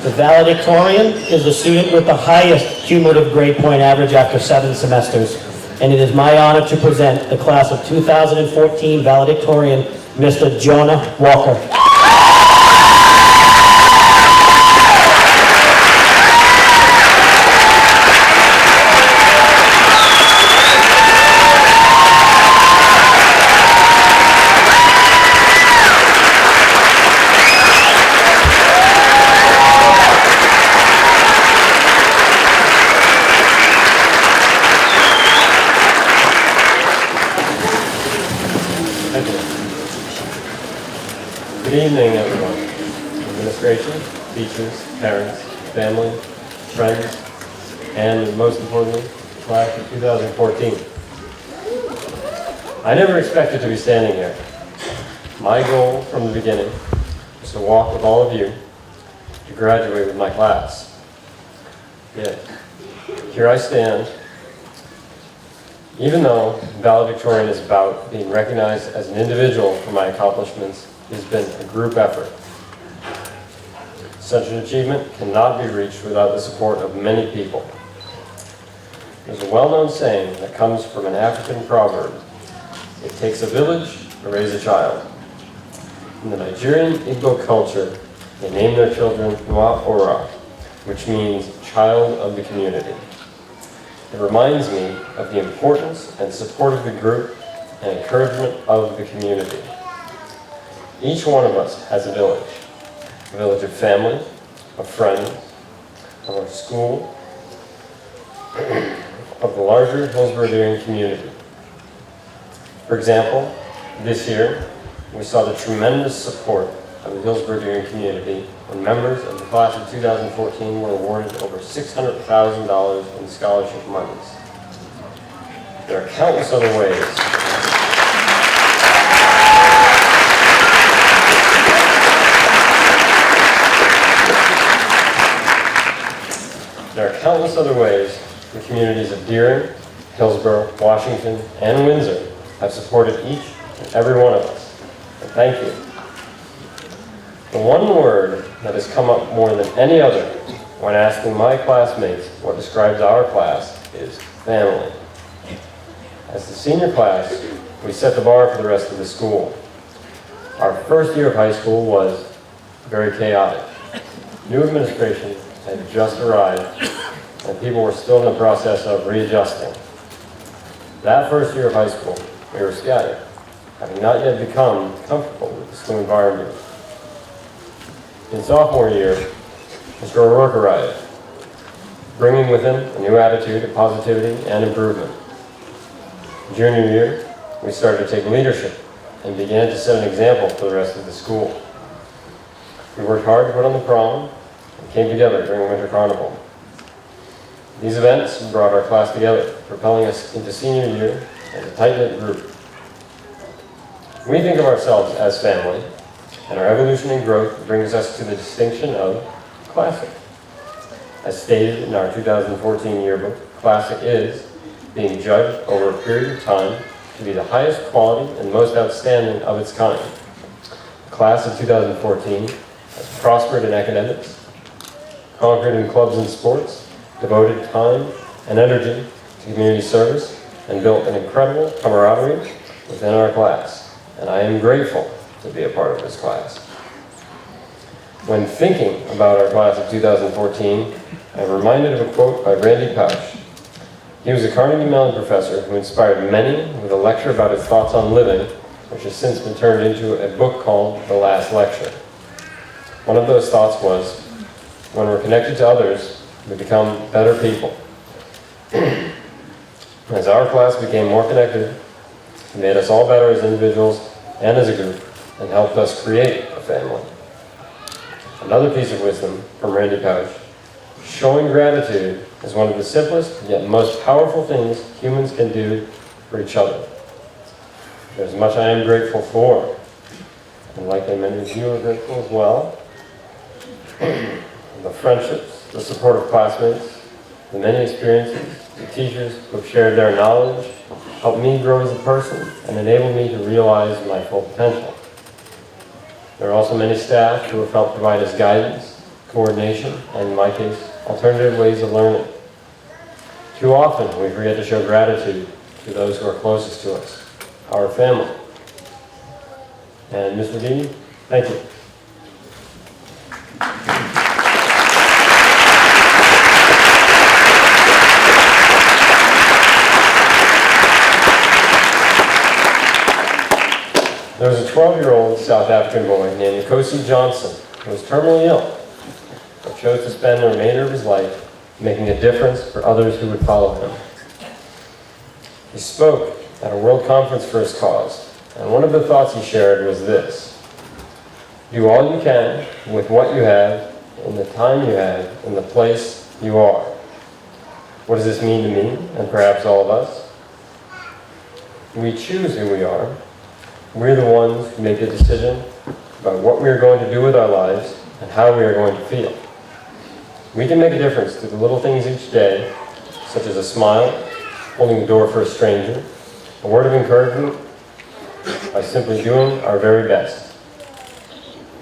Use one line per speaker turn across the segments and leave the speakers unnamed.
The valedictorian is the student with the highest cumulative grade point average after 7 semesters, and it is my honor to present the class of 2014 valedictorian, Mr. Jonah Walker.
Good evening, everyone. Administration, teachers, parents, family, friends, and most importantly, class of 2014. I never expected to be standing here. My goal from the beginning was to walk with all of you to graduate with my class. Yet, here I stand. Even though valedictorian is about being recognized as an individual for my accomplishments, it has been a group effort. Such an achievement cannot be reached without the support of many people. There's a well-known saying that comes from an African proverb: it takes a village to raise a child. In the Nigerian Igbo culture, they name their children Nwa Ora, which means child of the community. It reminds me of the importance and support of the group and encouragement of the community. Each one of us has a village of family, of friends, of our school, of the larger Hillsborough community. For example, this year, we saw the tremendous support of the Hillsborough community when members of the class of 2014 were awarded over $600,000 in scholarship monies. There are countless other ways the communities of Deering, Hillsborough, Washington, and Windsor have supported each and every one of us. And thank you. The one word that has come up more than any other when asking my classmates what describes our class is family. As the senior class, we set the bar for the rest of the school. Our first year of high school was very chaotic. New administration had just arrived, and people were still in the process of readjusting. That first year of high school, we were scattered, having not yet become comfortable with the school environment. In sophomore year, Mr. O'Rourke arrived, bringing with him a new attitude of positivity and improvement. Junior year, we started to take leadership and began to set an example for the rest of the school. We worked hard to put on the prom and came together during Winter Carnival. These events brought our class together, propelling us into senior year as a tight-knit group. We think of ourselves as family, and our evolution and growth brings us to the distinction of classic. As stated in our 2014 yearbook, classic is being judged over a period of time to be the highest quality and most outstanding of its kind. The class of 2014 has prospered in academics, conquered in clubs and sports, devoted time and energy to community service, and built an incredible camaraderie within our class. And I am grateful to be a part of this class. When thinking about our class of 2014, I'm reminded of a quote by Randy Pausch. He was a Carnegie Mellon professor who inspired many with a lecture about his thoughts on living, which has since been turned into a book called The Last Lecture. One of those thoughts was, when we're connected to others, we become better people. As our class became more connected, it made us all better as individuals and as a group, and helped us create a family. Another piece of wisdom from Randy Pausch: showing gratitude is one of the simplest yet most powerful things humans can do for each other. There's much I am grateful for, and likely many of you are grateful as well. The friendships, the support of classmates, the many experiences, the teachers who have shared their knowledge helped me grow as a person, and enabled me to realize my full potential. There are also many staff who have helped provide us guidance, coordination, and in my case, alternative ways of learning. Too often, we forget to show gratitude to those who are closest to us, our family. And Mr. Dean, thank you. There was a 12-year-old South African boy named Nkosi Johnson who was terminally ill, but chose to spend the remainder of his life making a difference for others who would follow him. He spoke at a world conference for his cause, and one of the thoughts he shared was this: do all you can with what you have, in the time you have, in the place you are. What does this mean to me, and perhaps all of us? We choose who we are. We're the ones who make the decision about what we are going to do with our lives and how we are going to feel. We can make a difference through the little things each day, such as a smile, holding the door for a stranger, a word of encouragement, by simply doing our very best.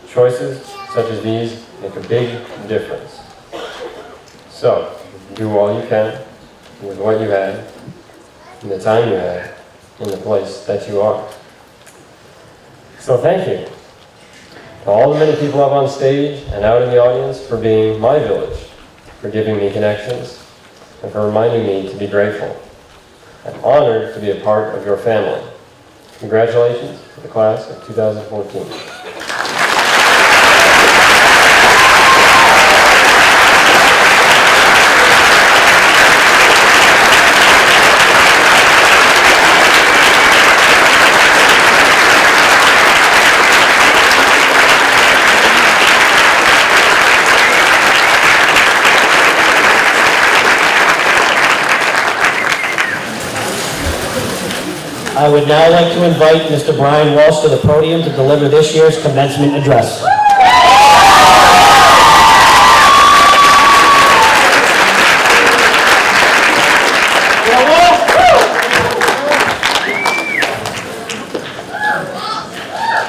Choices such as these make a big difference. So, do all you can with what you have, in the time you have, in the place that you are. So thank you to all the many people up on stage and out in the audience for being my village, for giving me connections, and for reminding me to be grateful. I'm honored to be a part of your family. Congratulations to the class of 2014.
I would now like to invite Mr. Brian Walsh to the podium to deliver this year's commencement address.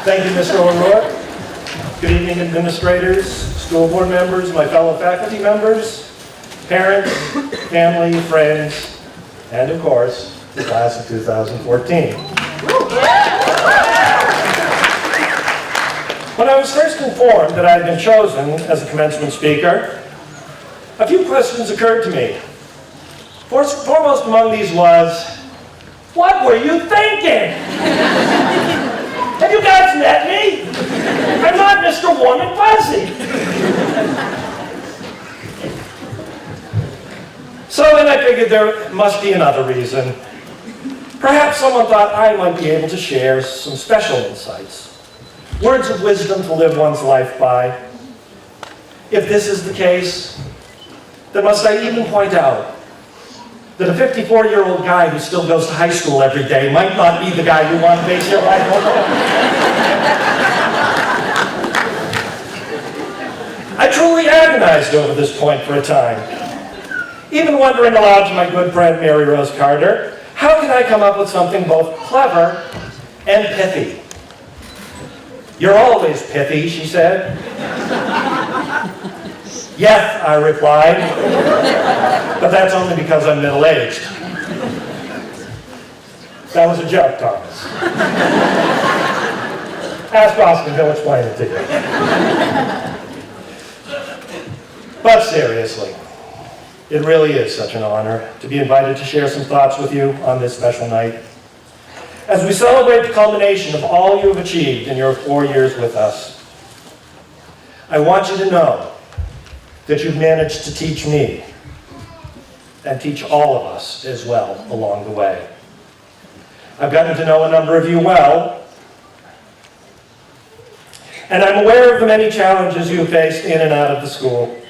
Thank you, Mr. O'Rourke. Good evening, administrators, school board members, my fellow faculty members, parents, family, friends, and of course, the class of 2014. When I was first informed that I had been chosen as a commencement speaker, a few questions occurred to me. Foremost among these was, what were you thinking? Have you guys met me? I'm not Mr. Warm and Fuzzy. So then I figured there must be another reason. Perhaps someone thought I might be able to share some special insights, words of wisdom to live one's life by. If this is the case, then must I even point out that a 54-year-old guy who still goes to high school every day might not be the guy you want to base your life on. I truly agonized over this point for a time, even wondering aloud to my good friend Mary Rose Carter, how can I come up with something both clever and pithy? You're always pithy, she said. Yes, I replied, but that's only because I'm middle-aged. That was a joke, Thomas. Ask Austin, he'll explain it to you. But seriously, it really is such an honor to be invited to share some thoughts with you on this special night. As we celebrate the culmination of all you have achieved in your 4 years with us, I want you to know that you've managed to teach me and teach all of us as well along the way. I've gotten to know a number of you well, and I'm aware of the many challenges you have faced in and out of the school.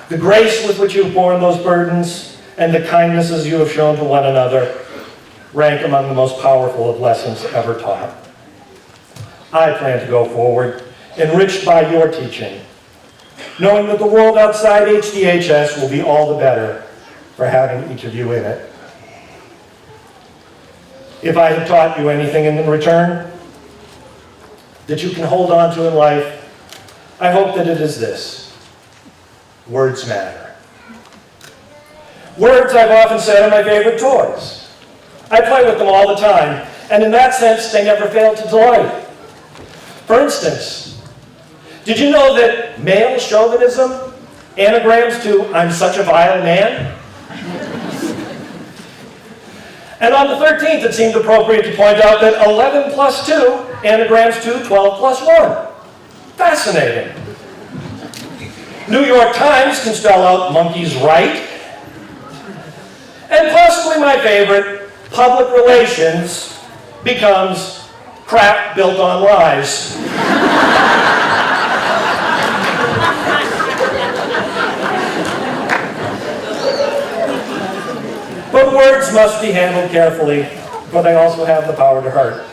The grace with which you have borne those burdens and the kindnesses you have shown to one another rank among the most powerful of lessons ever taught. I plan to go forward, enriched by your teaching, knowing that the world outside HDHS will be all the better for having each of you in it. if I have taught you anything in return that you can hold on to in life, I hope that it is this: words matter. Words, I've often said, are my favorite toys. I play with them all the time, and in that sense, they never fail to delight. For instance, did you know that male chauvinism anagrams to "I'm such a vile man"? And on the 13th, it seemed appropriate to point out that 11 plus 2 anagrams to 12 plus 1. Fascinating. New York Times can spell out "monkey's right." And possibly my favorite, public relations becomes crap built on lies. But words must be handled carefully, but they also have the power to hurt.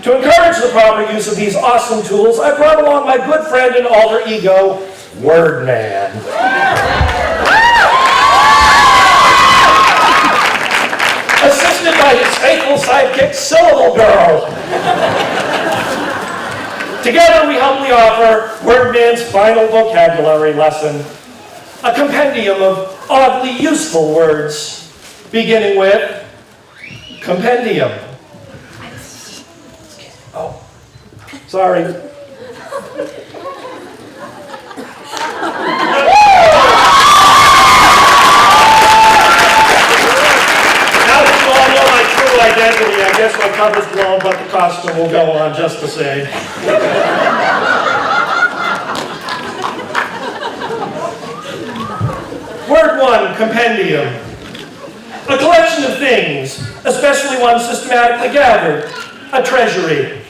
To encourage the proper use of these awesome tools, I brought along my good friend and alter ego, Word Man. Assisted by his faithful sidekick, Syllable Girl. Together we humbly offer Word Man's final vocabulary lesson, a compendium of oddly useful words, beginning with compendium. Oh, sorry. Identity. I guess my cover's blown, but the costume will go on just the same. Word 1, compendium. A collection of things, especially ones systematically gathered. A treasury.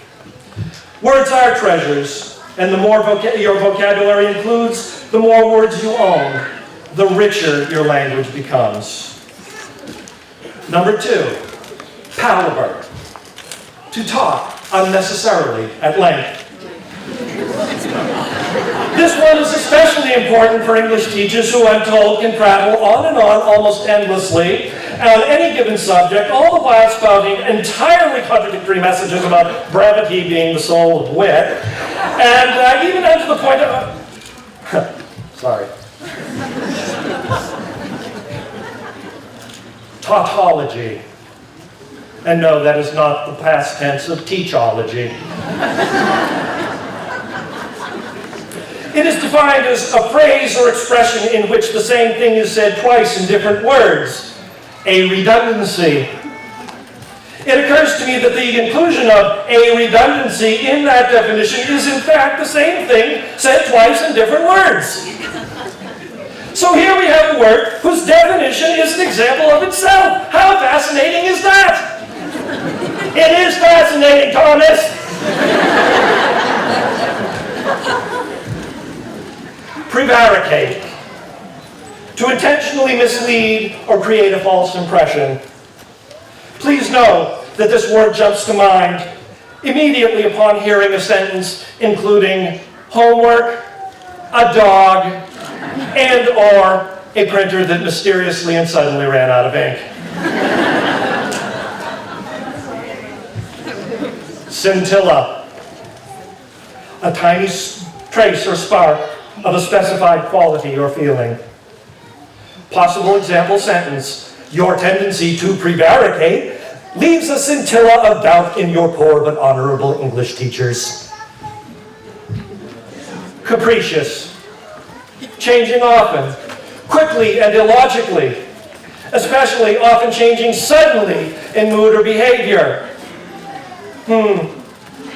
Words are treasures, and the more your vocabulary includes, the more words you own, the richer your language becomes. Number 2. Palaver, to talk unnecessarily at length. This one is especially important for English teachers who, I'm told, can prattle on and on almost endlessly on any given subject, all the while spouting entirely contradictory messages about brevity being the soul of wit, and even up to the point of... sorry. Tautology. And no, that is not the past tense of teachology. It is defined as a phrase or expression in which the same thing is said twice in different words, a redundancy. It occurs to me that the inclusion of a redundancy in that definition is in fact the same thing said twice in different words. So here we have a word whose definition is an example of itself. How fascinating is that? It is fascinating, Thomas! Prevaricate. To intentionally mislead or create a false impression. Please know that this word jumps to mind immediately upon hearing a sentence including homework, a dog, and or a printer that mysteriously and suddenly ran out of ink. Scintilla, a tiny trace or spark of a specified quality or feeling. Possible example sentence: your tendency to prevaricate leaves a scintilla of doubt in your poor but honorable English teachers. Capricious, changing often, quickly and illogically, especially often changing suddenly in mood or behavior.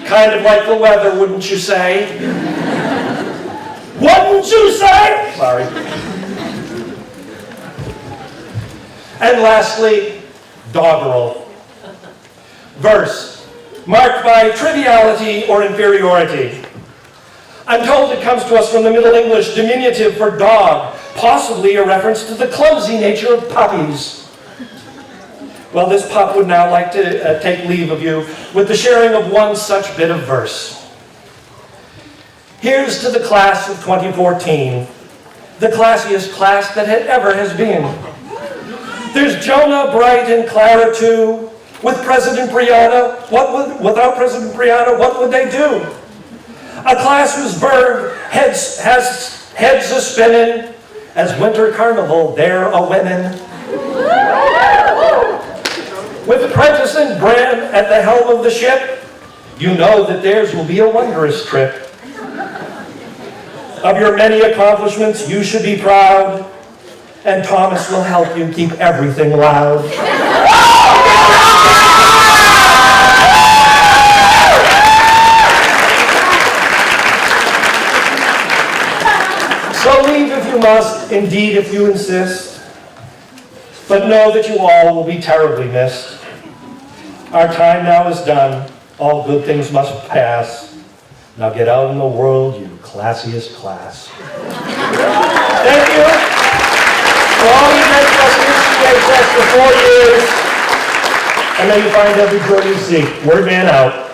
Kind of like the weather, wouldn't you say? Wouldn't you say? Sorry. And lastly, doggerel. Verse, marked by triviality or inferiority. I'm told it comes to us from the Middle English diminutive for dog, possibly a reference to the clumsy nature of puppies. Well, this pup would now like to take leave of you with the sharing of one such bit of verse. Here's to the class of 2014, the classiest class that ever has been. There's Jonah, Bright, and Clara too, Without President Brianna, what would they do? A class whose verb has heads a spinning, as winter carnival they're a winning. With Prentice and Graham at the helm of the ship, you know that theirs will be a wondrous trip. Of your many accomplishments, you should be proud, and Thomas will help you keep everything loud. So leave if you must, indeed if you insist, but know that you all will be terribly missed. Our time now is done, all good things must pass. Now get out in the world, you classiest class. Thank you for all you meant to us in HHS for 4 years, and may you find every joy you seek. Word man out.